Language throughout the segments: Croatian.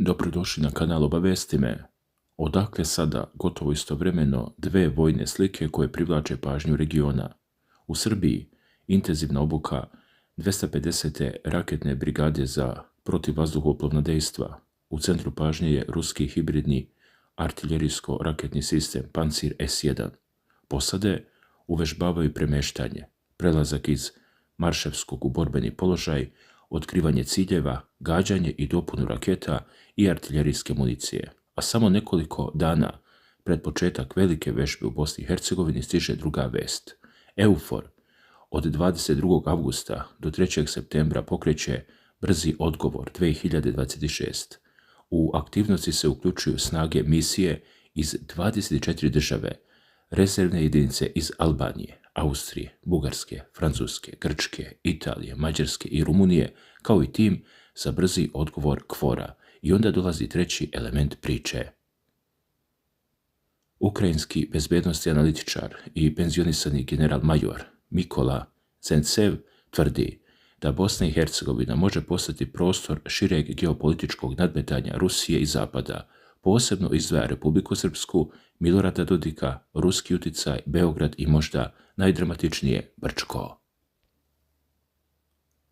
Dobrodošli na kanal Obavesti me. Odakle sada gotovo istovremeno dve vojne slike koje privlače pažnju regiona. U Srbiji intenzivna obuka 250. raketne brigade za protivvazduhoplovna dejstva. U centru pažnje je ruski hibridni artiljerijsko-raketni sistem Pancir S1. Posade uvežbavaju premeštanje, prelazak iz marševskog u borbeni položaj, otkrivanje ciljeva, gađanje i dopunu raketa i artiljerijske municije. A samo nekoliko dana pred početak velike vežbe u Bosni i Hercegovini stiže druga vest. EUFOR od 22. avgusta do 3. septembra pokreće brzi odgovor 2026. U aktivnosti se uključuju snage misije iz 24 države, rezervne jedinice iz Albanije, Austrije, Bugarske, Francuske, Grčke, Italije, Mađarske i Rumunije, kao i tim za brzi odgovor KFOR-a. I onda dolazi treći element priče. Ukrajinski bezbednosni analitičar i penzionisani general major Mikola Zentsev tvrdi da Bosna i Hercegovina može postati prostor šireg geopolitičkog nadmetanja Rusije i Zapada, posebno izdvaja Republiku Srpsku, Milorada Dodika, ruski uticaj, Beograd i možda najdramatičnije Brčko.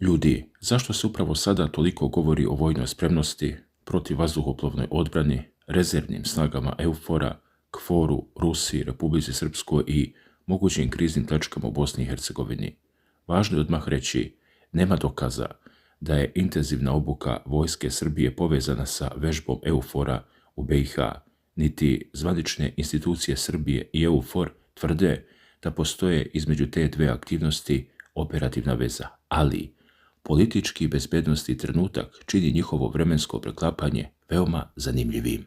Ljudi, zašto se upravo sada toliko govori o vojnoj spremnosti, protivvazduhoplovnoj odbrani, rezervnim snagama EUFOR-a, KFOR-u, Rusiji, Republici Srpskoj i mogućim kriznim tačkama u Bosni i Hercegovini? Važno je odmah reći, nema dokaza da je intenzivna obuka vojske Srbije povezana sa vežbom EUFOR-a u BiH, niti zvanične institucije Srbije i EUFOR tvrde da postoje između te dve aktivnosti operativna veza, ali politički i bezbednosti trenutak čini njihovo vremensko preklapanje veoma zanimljivim.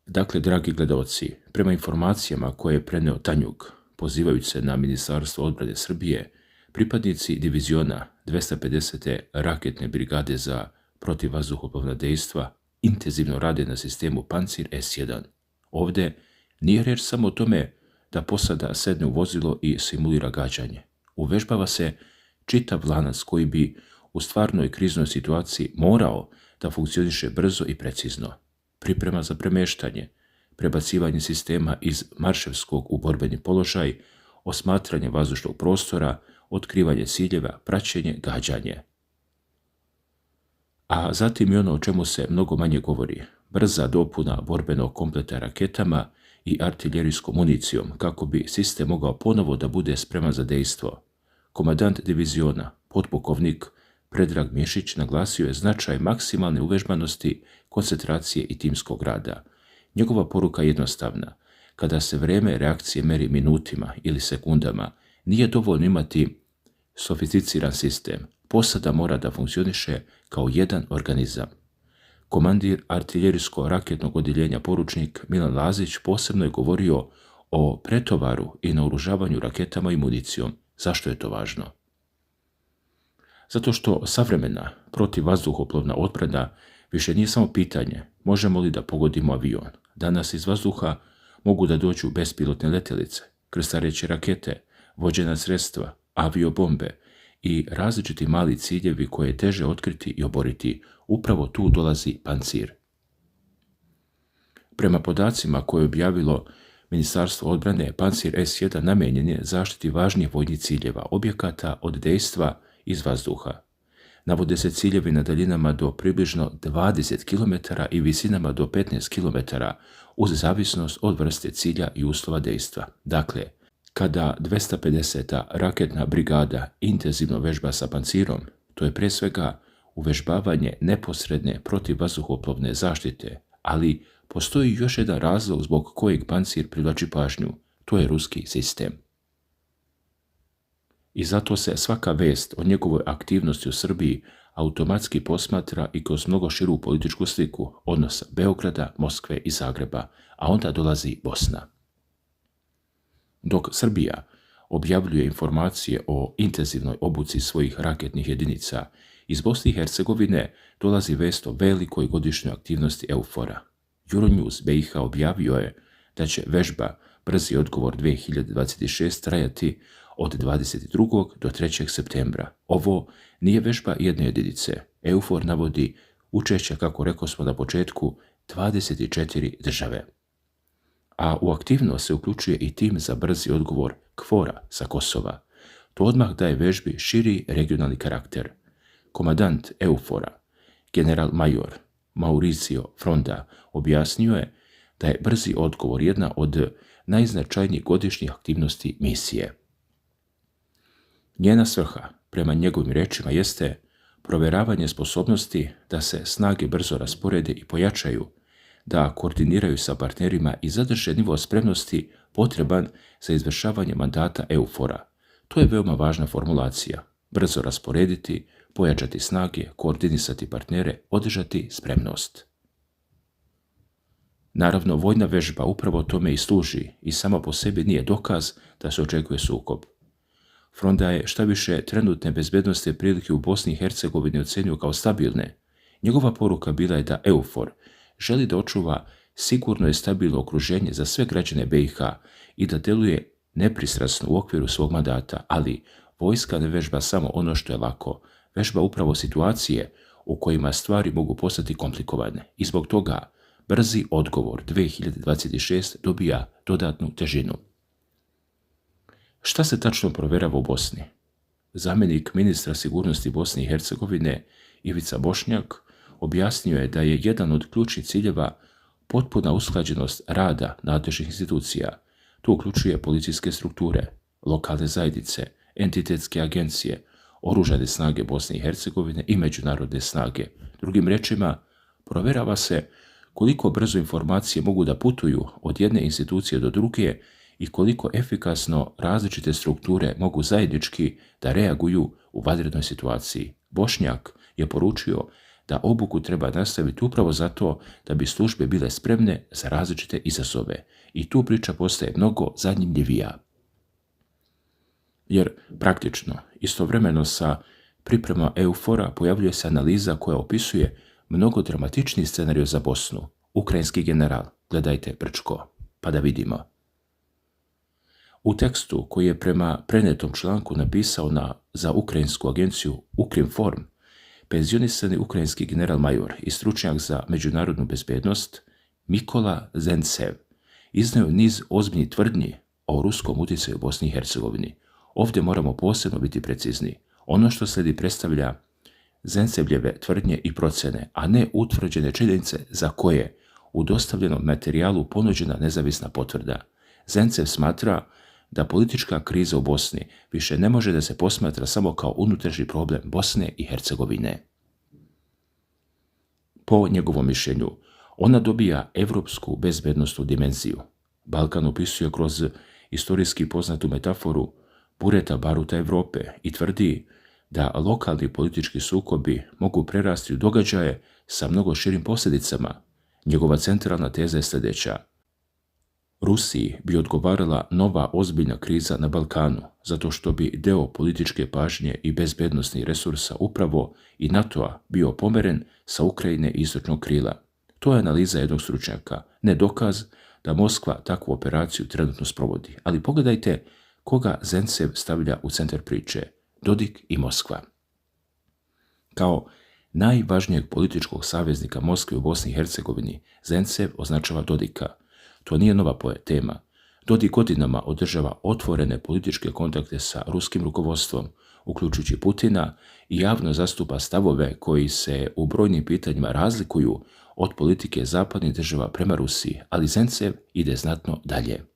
Dakle, dragi gledaoci, prema informacijama koje je preneo Tanjug, pozivajući se na Ministarstvo odbrane Srbije, pripadnici diviziona 250. raketne brigade za protivvazduhoplovna dejstva intenzivno rade na sistemu Pancir S1. Ovdje nije reč samo o tome da posada sedne u vozilo i simulira gađanje. Uvežbava se čitav lanac koji bi u stvarnoj kriznoj situaciji morao da funkcioniše brzo i precizno. Priprema za premeštanje, prebacivanje sistema iz marševskog u borbeni položaj, osmatranje vazdušnog prostora, otkrivanje ciljeva, praćenje, gađanje. A zatim i ono o čemu se mnogo manje govori, brza dopuna borbenog kompleta raketama i artiljerijskom municijom kako bi sistem mogao ponovo da bude spreman za dejstvo. Komandant diviziona, potpukovnik Predrag Mišić, naglasio je značaj maksimalne uvežbanosti, koncentracije i timskog rada. Njegova poruka je jednostavna. Kada se vreme reakcije meri minutima ili sekundama, nije dovoljno imati sofisticiran sistem. Posada mora da funkcioniše kao jedan organizam. Komandir artiljerijsko-raketnog odjeljenja poručnik Milan Lazić posebno je govorio o pretovaru i naoružavanju raketama i municijom. Zašto je to važno? Zato što savremena protivvazduhoplovna odbrana više nije samo pitanje možemo li da pogodimo avion. Danas iz vazduha mogu da dođu bespilotne letjelice, krstareće rakete, vođena sredstva, aviobombe i različiti mali ciljevi koje je teže otkriti i oboriti. Upravo tu dolazi Pancir. Prema podacima koje je objavilo Ministarstvo odbrane, Pancir S1 namenjen je zaštiti važnijih vojnih ciljeva, objekata od dejstva iz vazduha. Navode se ciljevi na daljinama do približno 20 km i visinama do 15 km uz zavisnost od vrste cilja i uslova dejstva. Dakle, kada 250. raketna brigada intenzivno vežba sa Pancirom, to je pre svega uvežbavanje neposredne protivvazduhoplovne zaštite, ali postoji još jedan razlog zbog kojeg Pancir privlači pažnju, to je ruski sistem. I zato se svaka vest o njegovoj aktivnosti u Srbiji automatski posmatra i kroz mnogo širu političku sliku odnosa Beograda, Moskve i Zagreba, a onda dolazi Bosna. Dok Srbija objavljuje informacije o intenzivnoj obuci svojih raketnih jedinica, iz Bosne i Hercegovine dolazi vest o velikoj godišnjoj aktivnosti EUFOR-a. Euronews BiH objavio je da će vežba Brzi odgovor 2026 trajati od 22. do 3. septembra. Ovo nije vežba jedne jedinice. EUFOR navodi učešća, kako rekosmo na početku, 24 države. A u aktivnost se uključuje i tim za brzi odgovor KFOR-a sa Kosova. To odmah daje vežbi širi regionalni karakter. Komandant EUFOR-a, general major Mauricio Fronda, objasnio je da je brzi odgovor jedna od najznačajnijih godišnjih aktivnosti misije. Njena svrha, prema njegovim rečima, jeste provjeravanje sposobnosti da se snage brzo rasporede i pojačaju, da koordiniraju sa partnerima i zadrže nivo spremnosti potreban za izvršavanje mandata EUFOR-a. To je veoma važna formulacija. Brzo rasporediti, pojačati snage, koordinisati partnere, održati spremnost. Naravno, vojna vežba upravo tome i služi i sama po sebi nije dokaz da se očekuje sukob. Fronda je štaviše trenutne bezbednosne prilike u Bosni i Hercegovini ocenio kao stabilne. Njegova poruka bila je da EUFOR želi da očuva sigurno i stabilno okruženje za sve građane BiH i da deluje nepristrasno u okviru svog mandata, ali vojska ne vežba samo ono što je lako, vežba upravo situacije u kojima stvari mogu postati komplikovane i zbog toga brzi odgovor 2026 dobija dodatnu težinu. Šta se tačno provjerava u Bosni? Zamjenik ministra sigurnosti Bosne i Hercegovine Ivica Bošnjak objasnio je da je jedan od ključnih ciljeva potpuna usklađenost rada nadležnih institucija. To uključuje policijske strukture, lokalne zajednice, entitetske agencije, oružane snage Bosne i Hercegovine i međunarodne snage. Drugim rečima, provjerava se koliko brzo informacije mogu da putuju od jedne institucije do druge i koliko efikasno različite strukture mogu zajednički da reaguju u vanrednoj situaciji. Bošnjak je poručio da obuku treba nastaviti upravo zato da bi službe bile spremne za različite izazove i tu priča postaje mnogo zanimljivija. Jer praktično, istovremeno sa priprema EUFOR-a pojavljuje se analiza koja opisuje mnogo dramatičniji scenarij za Bosnu. Ukrajinski general, gledajte Brčko, pa da vidimo. U tekstu koji je prema prenetom članku napisao za ukrajinsku agenciju Ukrinform, penzionisani ukrajinski general major i stručnjak za međunarodnu bezbednost Mikola Zentsev iznio niz ozbiljnih tvrdnji o ruskom utjecaju u Bosni i Hercegovini. Ovdje moramo posebno biti precizni. Ono što slijedi predstavlja Zentsevljeve tvrdnje i procjene, a ne utvrđene činjenice za koje u dostavljenom materijalu ponuđena nezavisna potvrda. Zentsev smatra da politička kriza u Bosni više ne može da se posmatra samo kao unutrašnji problem Bosne i Hercegovine. Po njegovom mišljenju, ona dobija evropsku bezbednosnu dimenziju. Balkan opisuje kroz istorijski poznatu metaforu bureta baruta Evrope i tvrdi da lokalni politički sukobi mogu prerasti u događaje sa mnogo širim posljedicama. Njegova centralna teza je sljedeća. Rusiji bi odgovarala nova ozbiljna kriza na Balkanu, zato što bi deo političke pažnje i bezbednosnih resursa upravo i NATO-a bio pomeren sa Ukrajine i istočnog krila. To je analiza jednog stručnjaka, ne dokaz da Moskva takvu operaciju trenutno sprovodi. Ali pogledajte koga Zentsev stavlja u centar priče. Dodik i Moskva. Kao najvažnijeg političkog saveznika Moskve u Bosni i Hercegovini, Zentsev označava Dodika. To nije nova tema. Dodik godinama održava otvorene političke kontakte sa ruskim rukovodstvom, uključujući Putina, i javno zastupa stavove koji se u brojnim pitanjima razlikuju od politike zapadnih država prema Rusiji, ali Zentsev ide znatno dalje.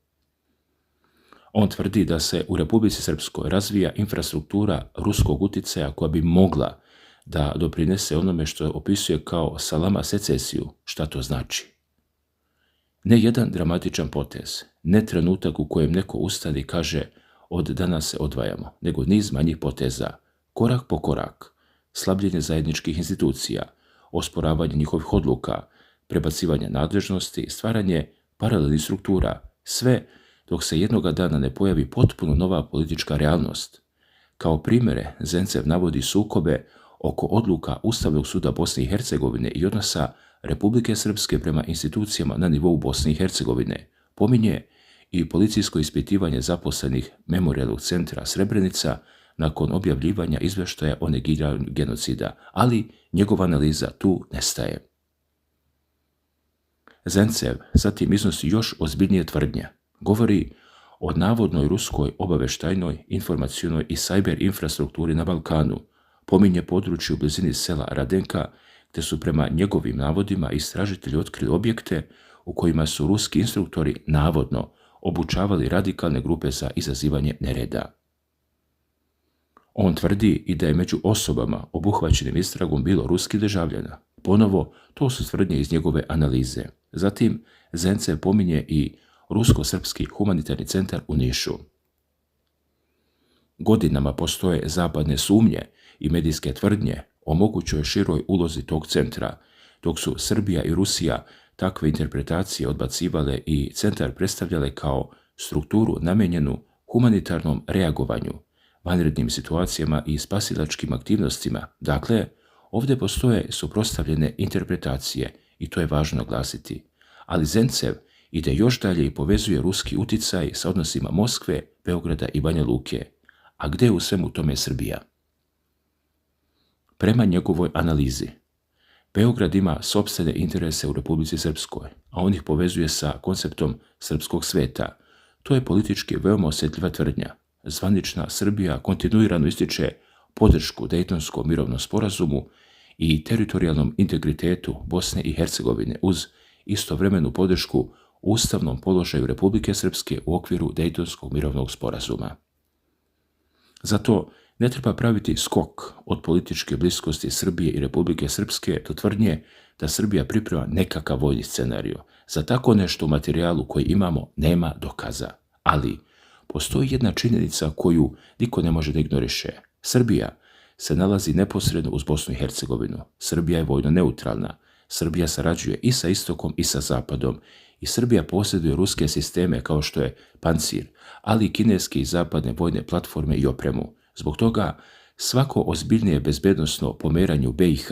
On tvrdi da se u Republici Srpskoj razvija infrastruktura ruskog utjecaja koja bi mogla da doprinese onome što opisuje kao salama secesiju. Šta to znači? Ne jedan dramatičan potez, ne trenutak u kojem neko ustane i kaže od danas se odvajamo, nego niz manjih poteza, korak po korak, slabljenje zajedničkih institucija, osporavanje njihovih odluka, prebacivanje nadležnosti, stvaranje paralelnih struktura, sve dok se jednoga dana ne pojavi potpuno nova politička realnost. Kao primjere, Zentsev navodi sukobe oko odluka Ustavnog suda Bosne i Hercegovine i odnosa Republike Srpske prema institucijama na nivou Bosne i Hercegovine. Pominje i policijsko ispitivanje zaposlenih Memorijalnog centra Srebrenica nakon objavljivanja izvještaja o negiranju genocida, ali njegova analiza tu nestaje. Zencev zatim iznosi još ozbiljnije tvrdnje. Govori o navodnoj ruskoj obavještajnoj, informacionoj i sajber infrastrukturi na Balkanu, pominje područje u blizini sela Radenka, te su prema njegovim navodima istražitelji otkrili objekte u kojima su ruski instruktori navodno obučavali radikalne grupe za izazivanje nereda. On tvrdi i da je među osobama obuhvaćenim istragom bilo ruskih državljana. Ponovo, to su tvrdnje iz njegove analize. Zatim, Zencev pominje i Rusko-srpski humanitarni centar u Nišu. Godinama postoje zapadne sumnje i medijske tvrdnje o mogućoj široj ulozi tog centra, dok su Srbija i Rusija takve interpretacije odbacivale i centar predstavljale kao strukturu namijenjenu humanitarnom reagovanju, vanrednim situacijama i spasilačkim aktivnostima. Dakle, ovdje postoje suprotstavljene interpretacije i to je važno naglasiti. Ali Zencev ide još dalje i povezuje ruski uticaj sa odnosima Moskve, Beograda i Banja Luke. A gdje je u svemu tome Srbija? Prema njegovoj analizi, Beograd ima sopstvene interese u Republici Srpskoj, a on ih povezuje sa konceptom srpskog sveta. To je politički veoma osjetljiva tvrdnja. Zvanična Srbija kontinuirano ističe podršku Dejtonskom mirovnom sporazumu i teritorijalnom integritetu Bosne i Hercegovine uz istovremenu podršku ustavnom položaju Republike Srpske u okviru Dejtonskog mirovnog sporazuma. Zato ne treba praviti skok od političke bliskosti Srbije i Republike Srpske do tvrdnje da Srbija priprema nekakav vojni scenariju. Za tako nešto u materijalu koji imamo nema dokaza. Ali postoji jedna činjenica koju niko ne može da ignoriše. Srbija se nalazi neposredno uz Bosnu i Hercegovinu. Srbija je vojno neutralna. Srbija sarađuje i sa istokom i sa zapadom. I Srbija posjeduje ruske sisteme kao što je Pancir, ali i kineske i zapadne vojne platforme i opremu. Zbog toga svako ozbiljnije bezbednosno pomeranje u BiH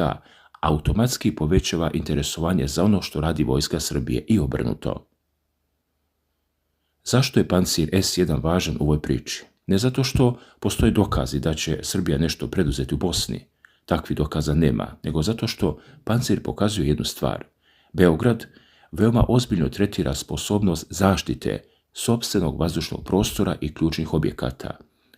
automatski povećava interesovanje za ono što radi vojska Srbije i obrnuto. Zašto je Pancir S1 važan u ovoj priči? Ne zato što postoje dokazi da će Srbija nešto preduzeti u Bosni. Takvih dokaza nema, nego zato što Pancir pokazuje jednu stvar. Beograd veoma ozbiljno tretira sposobnost zaštite sopstvenog vazdušnog prostora i ključnih objekata.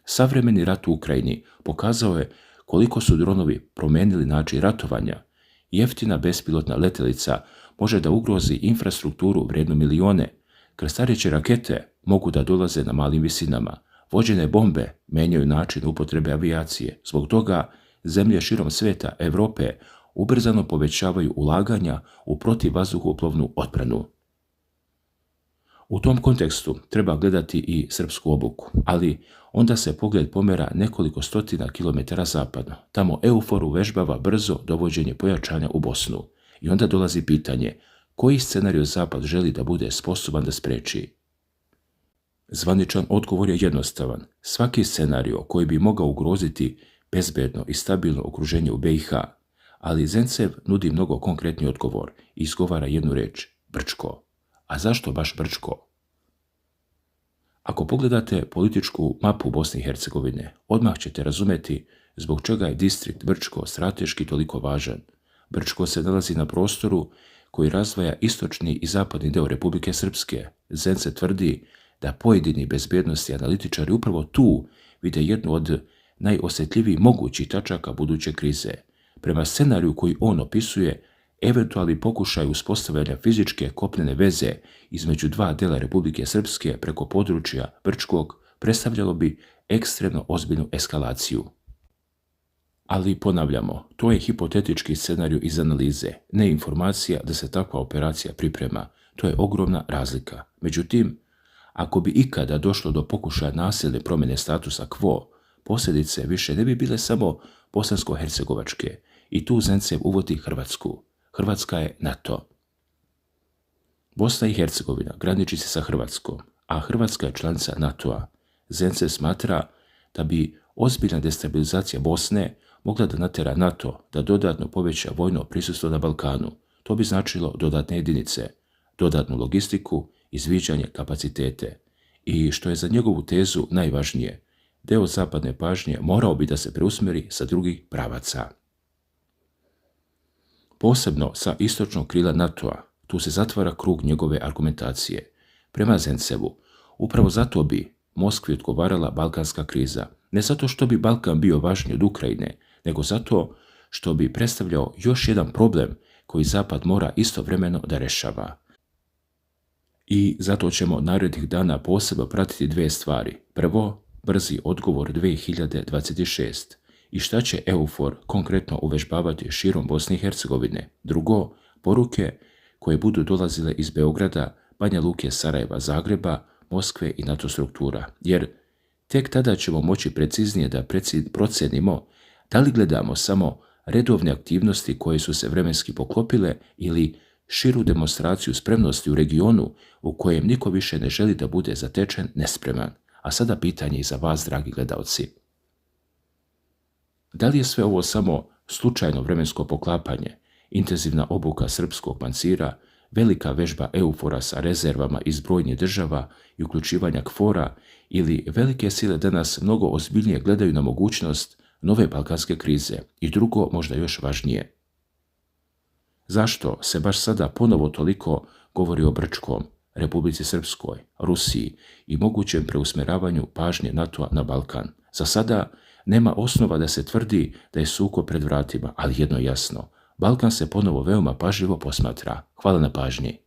Savremeni rat u Ukrajini pokazao je koliko su dronovi promenili način ratovanja. Jeftina bespilotna letelica može da ugrozi infrastrukturu vrednu milione. Krstareće rakete mogu da dolaze na malim visinama. Vođene bombe menjaju način upotrebe avijacije. Zbog toga zemlje širom sveta Evrope ubrzano povećavaju ulaganja u protivvazduhoplovnu odbranu. U tom kontekstu treba gledati i srpsku obuku, ali onda se pogled pomera nekoliko stotina kilometara zapadno. Tamo EUFOR uvežbava brzo dovođenje pojačanja u Bosnu. I onda dolazi pitanje koji scenarij Zapad želi da bude sposoban da spreči. Zvaničan odgovor je jednostavan. Svaki scenarij koji bi mogao ugroziti bezbedno i stabilno okruženje u BiH, ali Zencev nudi mnogo konkretni odgovor i izgovara jednu reč – Brčko. A zašto baš Brčko? Ako pogledate političku mapu Bosne i Hercegovine, odmah ćete razumjeti zbog čega je distrikt Brčko strateški toliko važan. Brčko se nalazi na prostoru koji razdvaja istočni i zapadni deo Republike Srpske. Zencev tvrdi da pojedini bezbednosti analitičari upravo tu vide jednu od najosjetljivijih mogućih tačaka buduće krize. Prema scenariju koji on opisuje, eventualni pokušaj uspostavljanja fizičke kopnene veze između dva dela Republike Srpske preko područja Brčkog predstavljalo bi ekstremno ozbiljnu eskalaciju. Ali ponavljamo, to je hipotetički scenarij iz analize, ne informacija da se takva operacija priprema. To je ogromna razlika. Međutim, ako bi ikada došlo do pokušaja nasilne promjene statusa quo, posljedice više ne bi bile samo bosansko-hercegovačke i tu Zencev uvodi Hrvatsku. Hrvatska je NATO. Bosna i Hercegovina graniči se sa Hrvatskom, a Hrvatska je članica NATO-a. Zencev smatra da bi ozbiljna destabilizacija Bosne mogla da natera NATO da dodatno poveća vojno prisustvo na Balkanu. To bi značilo dodatne jedinice, dodatnu logistiku, izviđanje kapacitete i, što je za njegovu tezu najvažnije, deo zapadne pažnje morao bi da se preusmjeri sa drugih pravaca. Posebno sa istočnog krila NATO-a, tu se zatvara krug njegove argumentacije. Prema Zencevu, upravo zato bi Moskvi odgovarala balkanska kriza, ne zato što bi Balkan bio važniji od Ukrajine, nego zato što bi predstavljao još jedan problem koji Zapad mora istovremeno da rešava. I zato ćemo narednih dana posebno pratiti dve stvari. Prvo, brzi odgovor 2026 i šta će EUFOR konkretno uvežbavati širom Bosne i Hercegovine. Drugo, poruke koje budu dolazile iz Beograda, Banja Luke, Sarajeva, Zagreba, Moskve i NATO struktura, jer tek tada ćemo moći preciznije da procenimo da li gledamo samo redovne aktivnosti koje su se vremenski poklopile ili širu demonstraciju spremnosti u regionu u kojem niko više ne želi da bude zatečen nespreman. A sada pitanje i za vas, dragi gledalci. Da li je sve ovo samo slučajno vremensko poklapanje, intenzivna obuka srpskog pancira, velika vežba EUFOR-a sa rezervama iz brojnih država i uključivanja KFOR-a ili velike sile danas mnogo ozbiljnije gledaju na mogućnost nove balkanske krize i drugo, možda još važnije. Zašto se baš sada ponovo toliko govori o Brčkom, Republici Srpskoj, Rusiji i mogućem preusmjeravanju pažnje NATO-a na Balkan? Za sada nema osnova da se tvrdi da je sukob pred vratima, ali jedno je jasno, Balkan se ponovo veoma pažljivo posmatra. Hvala na pažnji.